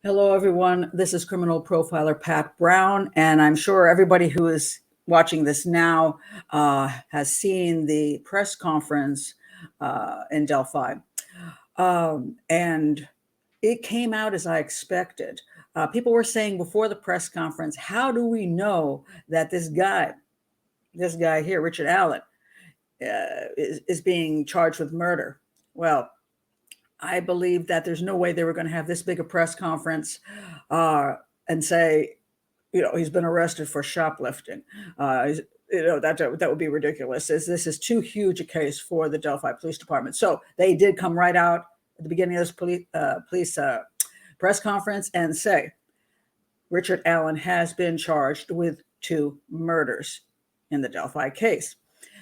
Hello, everyone. This is criminal profiler Pat Brown, and I'm sure everybody who is watching this now has seen the press conference in Delphi. And it came out as I expected. People were saying before the press conference, how do we know that this guy here, Richard Allen, is being charged with murder? Well, I believe that there's no way they were going to have this big a press conference and say, he's been arrested for shoplifting. That would be ridiculous. This is too huge a case for the Delphi Police Department. So they did come right out at the beginning of this police press conference and say, Richard Allen has been charged with 2 murders in the Delphi case.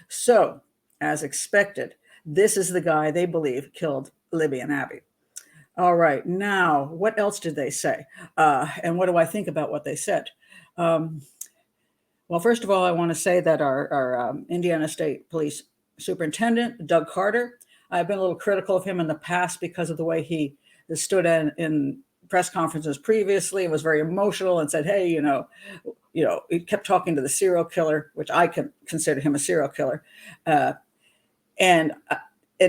So, as expected, this is the guy they believe killed Libby and Abby. All right, now, what else did they say? And what do I think about what they said? Well, first of all, I want to say that our Indiana State Police Superintendent, Doug Carter, I've been a little critical of him in the past because of the way he stood in press conferences previously and was very emotional and said, hey, he kept talking to the serial killer, which I can consider him a serial killer, and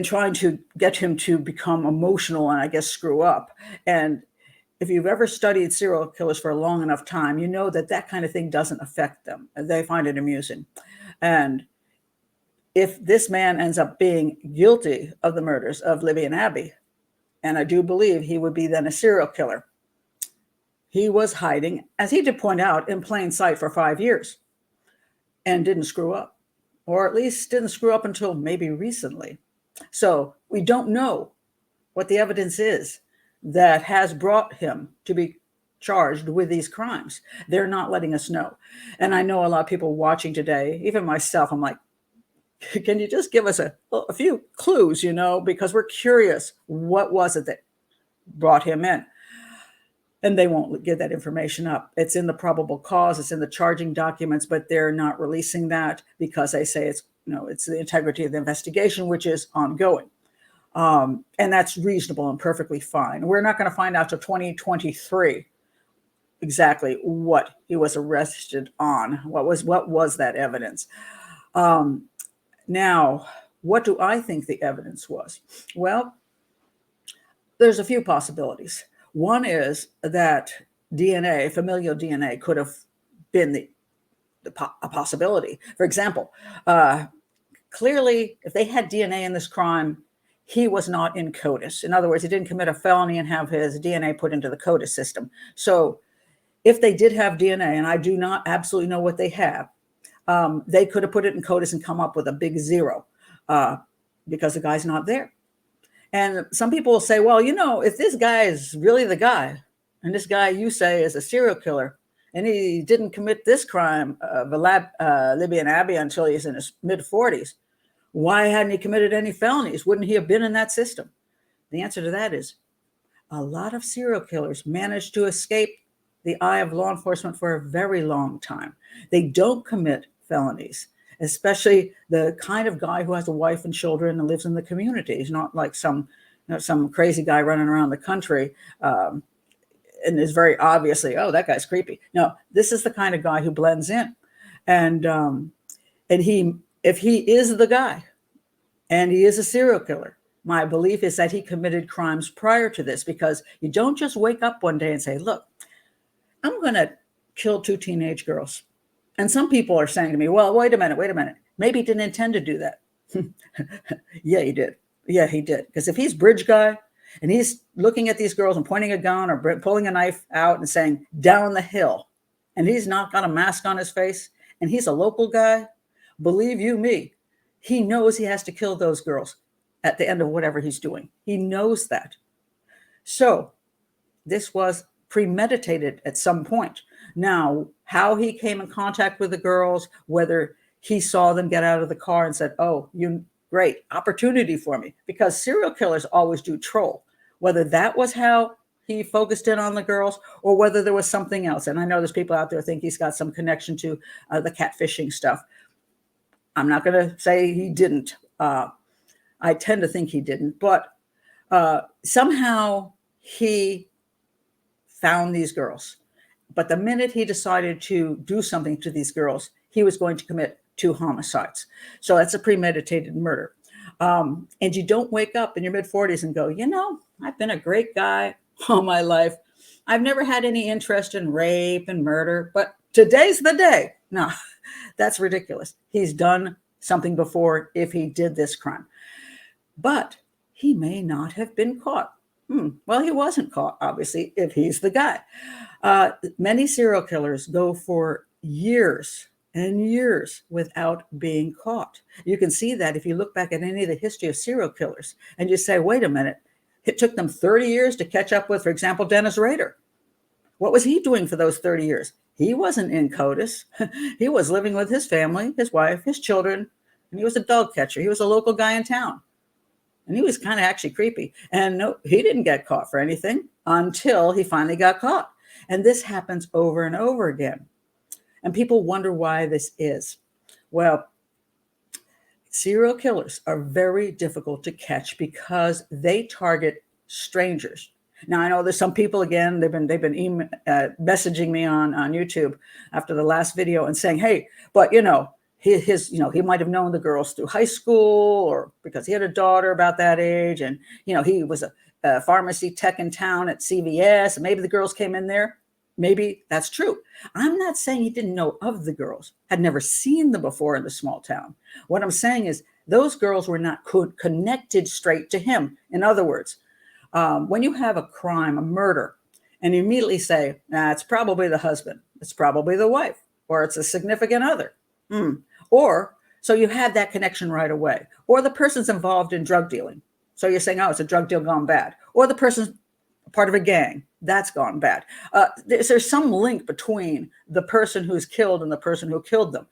trying to get him to become emotional and I guess screw up. And if you've ever studied serial killers for a long enough time, you know that kind of thing doesn't affect them. They find it amusing. And if this man ends up being guilty of the murders of Libby and Abby, and I do believe he would be then a serial killer, he was hiding, as he did point out, in plain sight for 5 years and didn't screw up, or at least didn't screw up until maybe recently. So we don't know what the evidence is that has brought him to be charged with these crimes. They're not letting us know. And I know a lot of people watching today, even myself, I'm like, can you just give us a few clues, because we're curious, what was it that brought him in? And they won't give that information up. It's in the probable cause, it's in the charging documents, but they're not releasing that because they say it's the integrity of the investigation, which is ongoing. And that's reasonable and perfectly fine. We're not going to find out till 2023 exactly what he was arrested on. What was that evidence? Now, what do I think the evidence was? Well, there's a few possibilities. One is that DNA, familial DNA, could have been a possibility. For example, clearly, if they had DNA in this crime, he was not in CODIS. In other words, he didn't commit a felony and have his DNA put into the CODIS system. So if they did have DNA, and I do not absolutely know what they have, they could have put it in CODIS and come up with a big 0 because the guy's not there. And some people will say, well, if this guy is really the guy, and this guy you say is a serial killer, and he didn't commit this crime of Libby and Abby until he's in his mid-40s, why hadn't he committed any felonies? Wouldn't he have been in that system? The answer to that is a lot of serial killers manage to escape the eye of law enforcement for a very long time. They don't commit felonies, especially the kind of guy who has a wife and children and lives in the community. He's not like some crazy guy running around the country and is very obviously, oh, that guy's creepy. No, this is the kind of guy who blends in. And if he is the guy and he is a serial killer, my belief is that he committed crimes prior to this, because you don't just wake up one day and say, look, I'm going to kill 2 teenage girls. And some people are saying to me, well, wait a minute. Maybe he didn't intend to do that. Yeah, he did. Yeah, he did. Because if he's bridge guy and he's looking at these girls and pointing a gun or pulling a knife out and saying, down the hill, and he's not got a mask on his face, and he's a local guy, believe you me, he knows he has to kill those girls at the end of whatever he's doing. He knows that. So this was premeditated at some point. Now, how he came in contact with the girls, whether he saw them get out of the car and said, oh, great opportunity for me, because serial killers always do troll, whether that was how he focused in on the girls or whether there was something else. And I know there's people out there think he's got some connection to the catfishing stuff. I'm not going to say he didn't. I tend to think he didn't, but somehow he found these girls. But the minute he decided to do something to these girls, he was going to commit 2 homicides. So that's a premeditated murder. And you don't wake up in your mid-40s and go, I've been a great guy all my life. I've never had any interest in rape and murder, but today's the day. No, that's ridiculous. He's done something before if he did this crime. But he may not have been caught. Well, he wasn't caught, obviously, if he's the guy. Many serial killers go for years and years without being caught. You can see that if you look back at any of the history of serial killers and you say, wait a minute, it took them 30 years to catch up with, for example, Dennis Rader. What was he doing for those 30 years? He wasn't in CODIS. He was living with his family, his wife, his children, and he was a dog catcher. He was a local guy in town. And he was kind of actually creepy. And no, he didn't get caught for anything until he finally got caught. And this happens over and over again. And people wonder why this is. Well, serial killers are very difficult to catch because they target strangers. Now, I know there's some people, again, they've been messaging me on YouTube after the last video and saying, hey, but he might have known the girls through high school or because he had a daughter about that age. And, he was a pharmacy tech in town at CVS. And maybe the girls came in there. Maybe that's true. I'm not saying he didn't know of the girls, had never seen them before in the small town. What I'm saying is those girls were not connected straight to him. In other words, when you have a crime, a murder, and you immediately say, it's probably the husband, it's probably the wife, or it's a significant other. Or, so you have that connection right away. Or the person's involved in drug dealing. So you're saying, it's a drug deal gone bad. Or the person's part of a gang. That's gone bad. There's some link between the person who's killed and the person who killed them.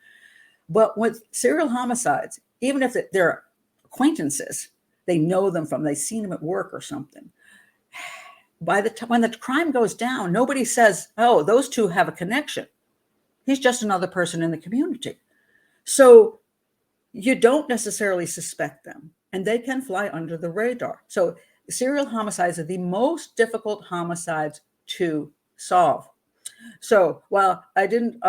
But with serial homicides, even if they're acquaintances, they know them they've seen them at work or something. By the time when the crime goes down, nobody says, those two have a connection. He's just another person in the community. So you don't necessarily suspect them, and they can fly under the radar. So serial homicides are the most difficult homicides to solve. So while I didn't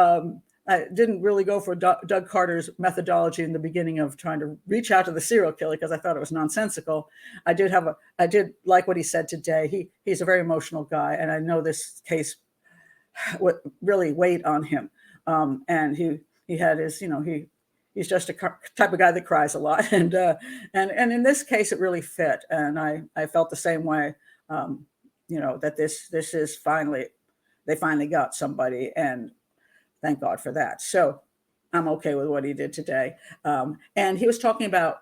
really go for Doug Carter's methodology in the beginning of trying to reach out to the serial killer because I thought it was nonsensical, I did like what he said today. He's a very emotional guy, and I know this case really weighed on him. And he had his, he's just a type of guy that cries a lot. And in this case, it really fit. And I felt the same way, that this is they finally got somebody, and thank God for that. So I'm okay with what he did today. And he was talking about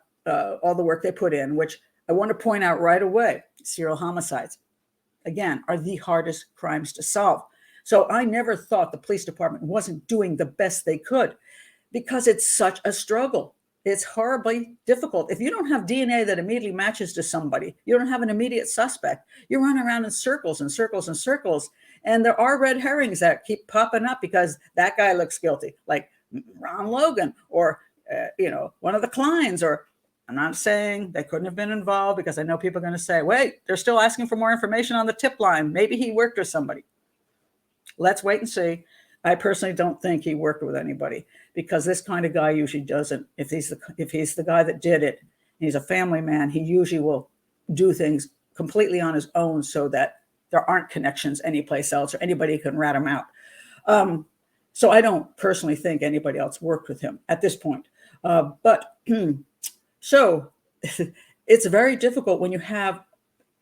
all the work they put in, which I want to point out right away. Serial homicides, again, are the hardest crimes to solve. So I never thought the police department wasn't doing the best they could because it's such a struggle. It's horribly difficult. If you don't have DNA that immediately matches to somebody, you don't have an immediate suspect. You run around in circles and circles and circles. And there are red herrings that keep popping up because that guy looks guilty, like Ron Logan or, one of the Kleins. Or I'm not saying they couldn't have been involved because I know people are going to say, wait, they're still asking for more information on the tip line. Maybe he worked with somebody. Let's wait and see. I personally don't think he worked with anybody because this kind of guy usually doesn't. If he's the guy that did it, he's a family man, he usually will do things completely on his own so that there aren't connections anyplace else or anybody can rat him out. So I don't personally think anybody else worked with him at this point. But so it's very difficult when you have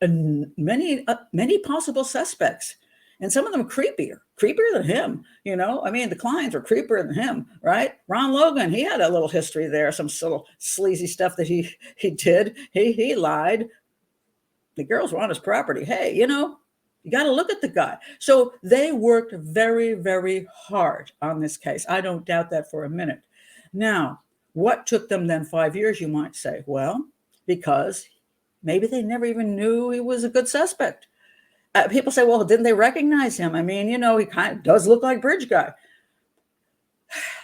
many possible suspects. And some of them are creepier than him. The Kleins were creepier than him, right? Ron Logan, he had a little history there, some little sleazy stuff that he did. He lied. The girls were on his property. Hey, you got to look at the guy. So they worked very, very hard on this case. I don't doubt that for a minute. Now, what took them then 5 years, you might say? Well, because maybe they never even knew he was a good suspect. People say, well, didn't they recognize him? I mean, he kind of does look like Bridge Guy.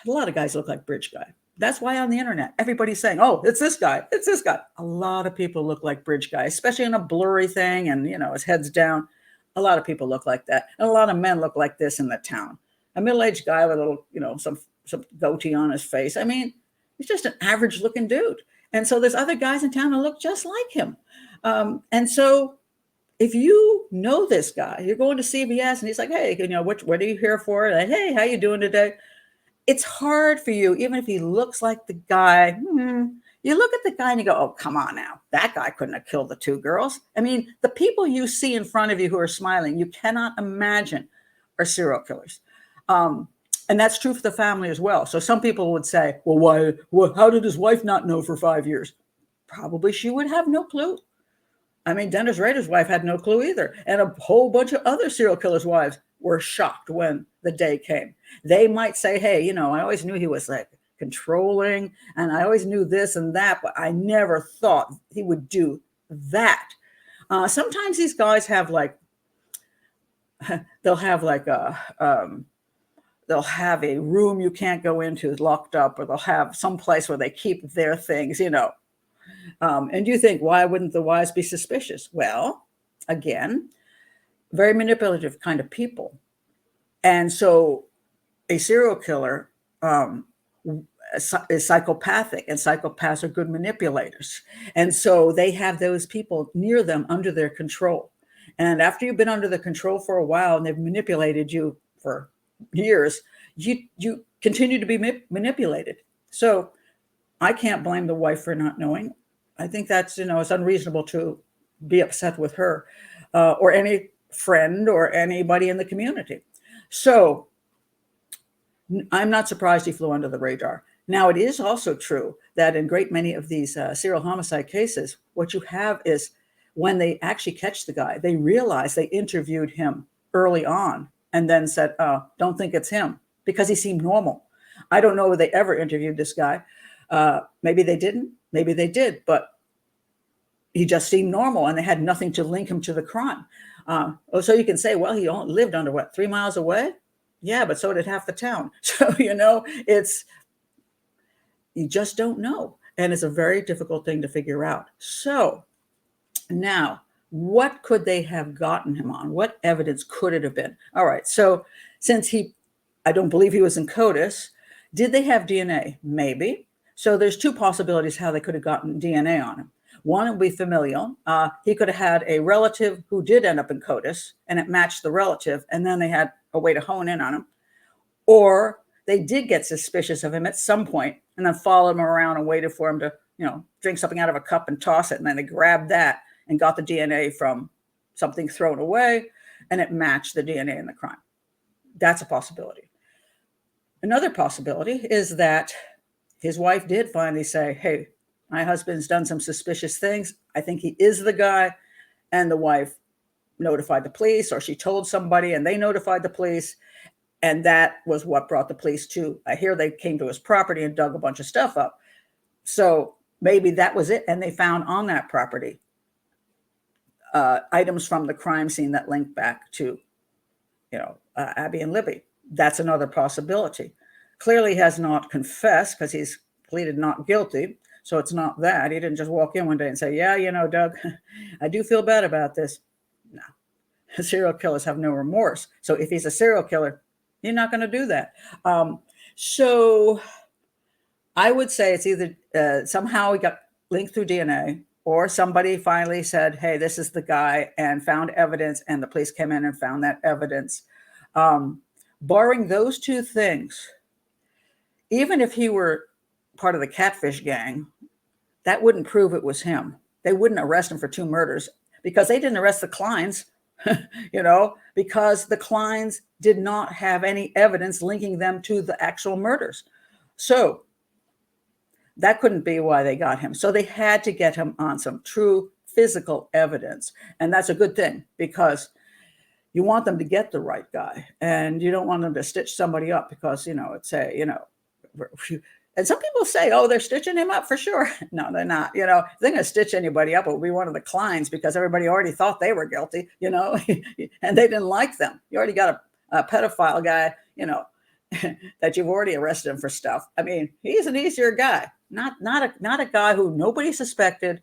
A lot of guys look like Bridge Guy. That's why on the internet, everybody's saying, oh, it's this guy. It's this guy. A lot of people look like Bridge Guy, especially in a blurry thing and, his head's down. A lot of people look like that. And a lot of men look like this in the town. A middle-aged guy with a little, some goatee on his face. I mean, he's just an average looking dude. And so there's other guys in town that look just like him. And so if you know this guy, you're going to CVS and he's like, hey, what are you here for? Like, hey, how you doing today? It's hard for you, even if he looks like the guy. You look at the guy and you go, oh, come on now. That guy couldn't have killed the two girls. I mean, the people you see in front of you who are smiling, you cannot imagine are serial killers. And that's true for the family as well. So some people would say, well, how did his wife not know for 5 years? Probably she would have no clue. I mean, Dennis Rader's wife had no clue either. And a whole bunch of other serial killers' wives were shocked when the day came. They might say, hey, I always knew he was like controlling, and I always knew this and that, but I never thought he would do that. Sometimes these guys have they'll have a room you can't go into locked up, or they'll have some place where they keep their things, and you think, why wouldn't the wives be suspicious? Well, again, very manipulative kind of people. And so a serial killer is psychopathic, and psychopaths are good manipulators. And so they have those people near them under their control. And after you've been under the control for a while and they've manipulated you for years, you continue to be manipulated. So I can't blame the wife for not knowing. I think that's, it's unreasonable to be upset with her or any friend or anybody in the community. So I'm not surprised he flew under the radar. Now, it is also true that in great many of these serial homicide cases, what you have is when they actually catch the guy, they realize they interviewed him early on and then said, oh, don't think it's him, because he seemed normal. I don't know if they ever interviewed this guy. Maybe they didn't, maybe they did, but he just seemed normal and they had nothing to link him to the crime. So you can say, well, he lived under 3 miles away? Yeah, but so did half the town. So, you just don't know. And it's a very difficult thing to figure out. So now, what could they have gotten him on? What evidence could it have been? All right. So since I don't believe he was in CODIS, did they have DNA? Maybe. So there's two possibilities how they could have gotten DNA on him. One would be familial. He could have had a relative who did end up in CODIS, and it matched the relative, and then they had a way to hone in on him. Or they did get suspicious of him at some point and then followed him around and waited for him to, drink something out of a cup and toss it. And then they grabbed that and got the DNA from something thrown away, and it matched the DNA in the crime. That's a possibility. Another possibility is that his wife did finally say, hey, my husband's done some suspicious things. I think he is the guy. And the wife notified the police, or she told somebody and they notified the police. And that was what brought the police to, I hear they came to his property and dug a bunch of stuff up. So maybe that was it. And they found on that property items from the crime scene that linked back to, Abby and Libby. That's another possibility. Clearly has not confessed because he's pleaded not guilty. So it's not that. He didn't just walk in one day and say, yeah, Doug, I do feel bad about this. No, serial killers have no remorse. So if he's a serial killer, you're not going to do that. So I would say it's either somehow he got linked through DNA, or somebody finally said, hey, this is the guy, and found evidence, and the police came in and found that evidence. Barring those two things, even if he were part of the catfish gang, that wouldn't prove it was him. They wouldn't arrest him for 2 murders because they didn't arrest the Kleins, because the Kleins did not have any evidence linking them to the actual murders. So that couldn't be why they got him. So they had to get him on some true physical evidence. And that's a good thing, because you want them to get the right guy, and you don't want them to stitch somebody up because, it's and some people say, oh, they're stitching him up for sure. No, they're not. If they're going to stitch anybody up, it would be one of the Kleins, because everybody already thought they were guilty, and they didn't like them. You already got a pedophile guy, that you've already arrested him for stuff. I mean, he's an easier guy, not a guy who nobody suspected,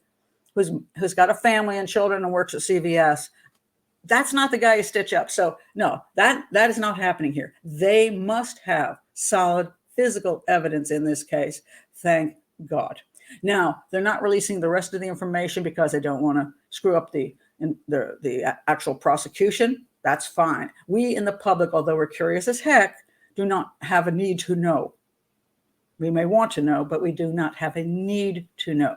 who's got a family and children and works at CVS. That's not the guy you stitch up. So no, that is not happening here. They must have solid physical evidence in this case. Thank God. Now, they're not releasing the rest of the information because they don't want to screw up the actual prosecution. That's fine. We in the public, although we're curious as heck, do not have a need to know. We may want to know, but we do not have a need to know.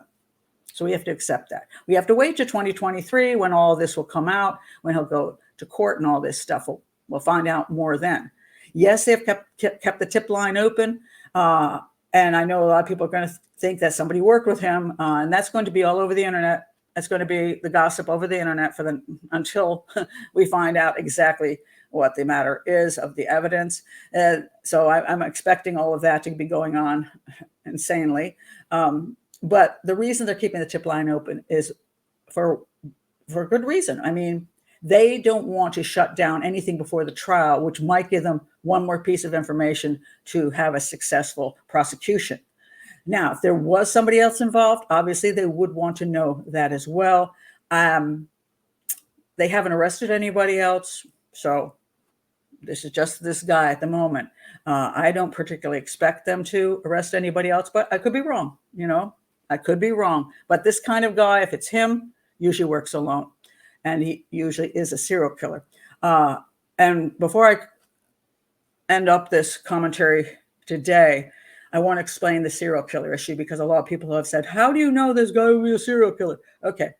So we have to accept that. We have to wait to 2023 when all this will come out, when he'll go to court and all this stuff. We'll find out more then. Yes, they've kept the tip line open. And I know a lot of people are going to think that somebody worked with him. And that's going to be all over the internet. That's going to be the gossip over the internet until we find out exactly what the matter is of the evidence. So I'm expecting all of that to be going on insanely. But the reason they're keeping the tip line open is for good reason. I mean, they don't want to shut down anything before the trial, which might give them one more piece of information to have a successful prosecution. Now, if there was somebody else involved, obviously they would want to know that as well. They haven't arrested anybody else, so this is just this guy at the moment. I don't particularly expect them to arrest anybody else, but I could be wrong, I could be wrong. But this kind of guy, if it's him, usually works alone. And he usually is a serial killer. And before I end up this commentary today, I want to explain the serial killer issue because a lot of people have said, how do you know this guy will be a serial killer? Okay.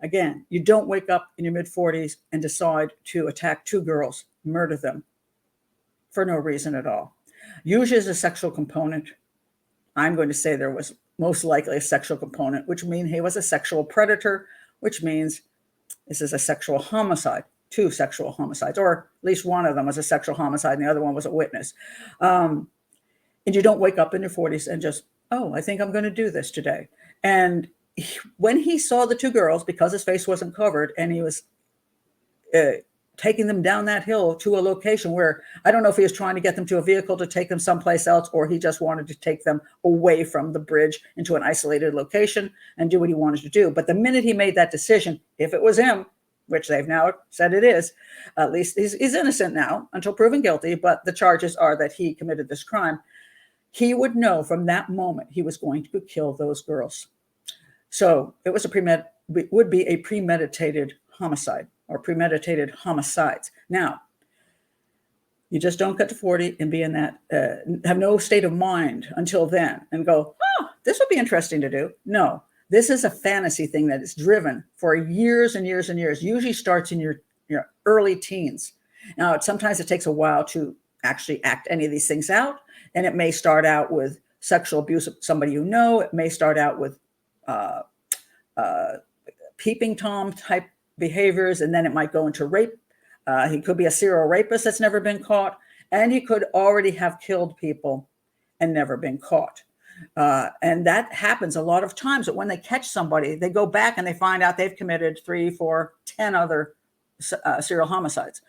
Again, you don't wake up in your mid-40s and decide to attack 2 girls, murder them for no reason at all. Usually there's a sexual component. I'm going to say there was most likely a sexual component, which means he was a sexual predator, which means this is a sexual homicide, 2 sexual homicides, or at least one of them was a sexual homicide and the other one was a witness. And you don't wake up in your 40s and just, I think I'm going to do this today. And when he saw the 2 girls, because his face wasn't covered, and he was taking them down that hill to a location where I don't know if he was trying to get them to a vehicle to take them someplace else, or he just wanted to take them away from the bridge into an isolated location and do what he wanted to do. But the minute he made that decision, if it was him, which they've now said it is, at least he's innocent now until proven guilty, but the charges are that he committed this crime. He would know from that moment he was going to kill those girls. So it was would be a premeditated homicide or premeditated homicides. Now, you just don't get to 40 and be in that, have no state of mind until then and go, this would be interesting to do. No, this is a fantasy thing that is driven for years and years and years. Usually starts in your early teens. Now, sometimes it takes a while to actually act any of these things out. And it may start out with sexual abuse of somebody you know. It may start out with peeping Tom type behaviors, and then it might go into rape. He could be a serial rapist that's never been caught, and he could already have killed people and never been caught. And that happens a lot of times, that when they catch somebody, they go back and they find out they've committed 3, 4, 10 other serial homicides,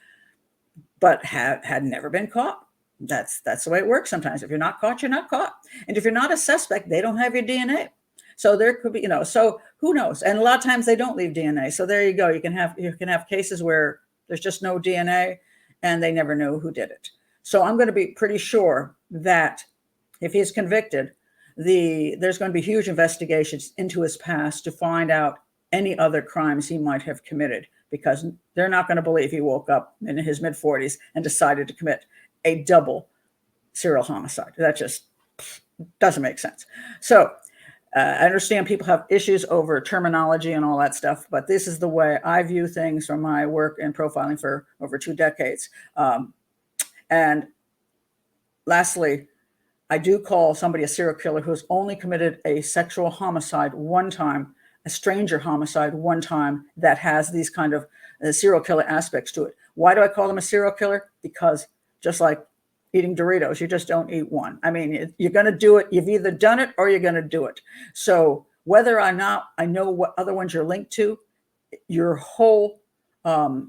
but had never been caught. That's the way it works sometimes. If you're not caught, you're not caught. And if you're not a suspect, they don't have your DNA. So there could be, so who knows? And a lot of times they don't leave DNA. So there you go. You can have cases where there's just no DNA and they never know who did it. So I'm going to be pretty sure that if he's convicted, there's going to be huge investigations into his past to find out any other crimes he might have committed, because they're not going to believe he woke up in his mid-40s and decided to commit a double serial homicide. That just doesn't make sense. So I understand people have issues over terminology and all that stuff, but this is the way I view things from my work in profiling for over 2 decades. And lastly, I do call somebody a serial killer who's only committed a sexual homicide one time, a stranger homicide one time, that has these kind of serial killer aspects to it. Why do I call them a serial killer? Because just like eating Doritos, you just don't eat one. I mean, you're going to do it. You've either done it or you're going to do it. So whether or not I know what other ones you're linked to, your whole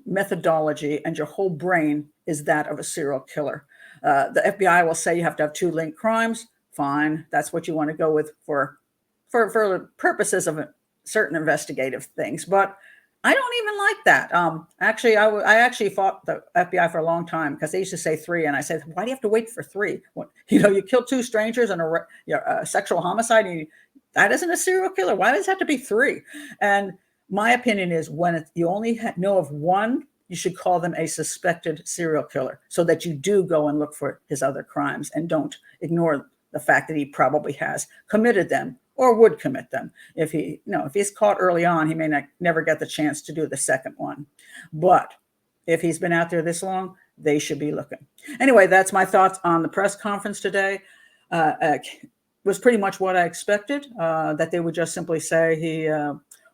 methodology and your whole brain is that of a serial killer. The FBI will say you have to have 2 linked crimes. Fine. That's what you want to go with for purposes of certain investigative things. But I don't even like that. Actually, I actually fought the FBI for a long time because they used to say 3, and I said, "Why do you have to wait for 3? What, you killed 2 strangers and a sexual homicide, and that isn't a serial killer. Why does it have to be 3?" And my opinion is, when you only know of 1, you should call them a suspected serial killer, so that you do go and look for his other crimes and don't ignore the fact that he probably has committed them or would commit them. If if he's caught early on, he may never get the chance to do the second one. But if he's been out there this long, they should be looking. Anyway, that's my thoughts on the press conference today. Was pretty much what I expected, that they would just simply say he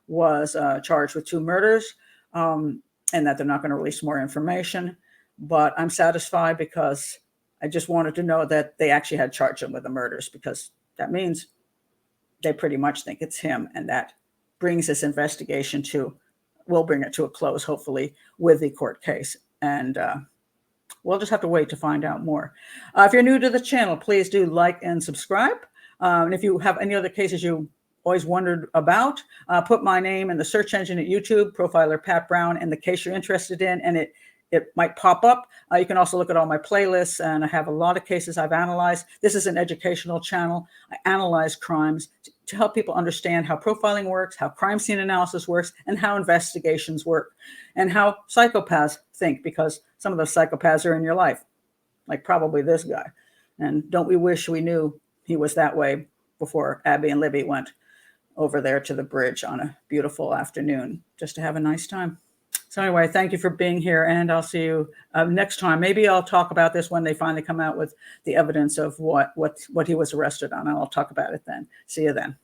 was charged with 2 murders, and that they're not going to release more information. But I'm satisfied, because I just wanted to know that they actually had charged him with the murders, because that means they pretty much think it's him, and that brings this investigation will bring it to a close, hopefully, with the court case. And we'll just have to wait to find out more. If you're new to the channel, please do like and subscribe. And if you have any other cases you always wondered about, put my name in the search engine at YouTube, Profiler Pat Brown, and the case you're interested in, and it might pop up. You can also look at all my playlists, and I have a lot of cases I've analyzed. This is an educational channel. I analyze crimes to help people understand how profiling works, how crime scene analysis works, and how investigations work, and how psychopaths think, because some of those psychopaths are in your life, like probably this guy. And don't we wish we knew he was that way before Abby and Libby went over there to the bridge on a beautiful afternoon just to have a nice time. So anyway, thank you for being here, and I'll see you next time. Maybe I'll talk about this when they finally come out with the evidence of what he was arrested on, and I'll talk about it then. See you then.